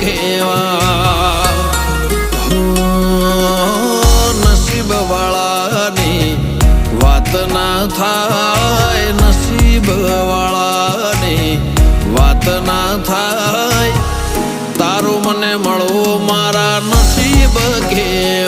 કેવા નસીબ વાળાની વાત ના થાય, નસીબ વાળાની વાત ના થાય. તારું મને મળવું મારા નસીબ કેવા.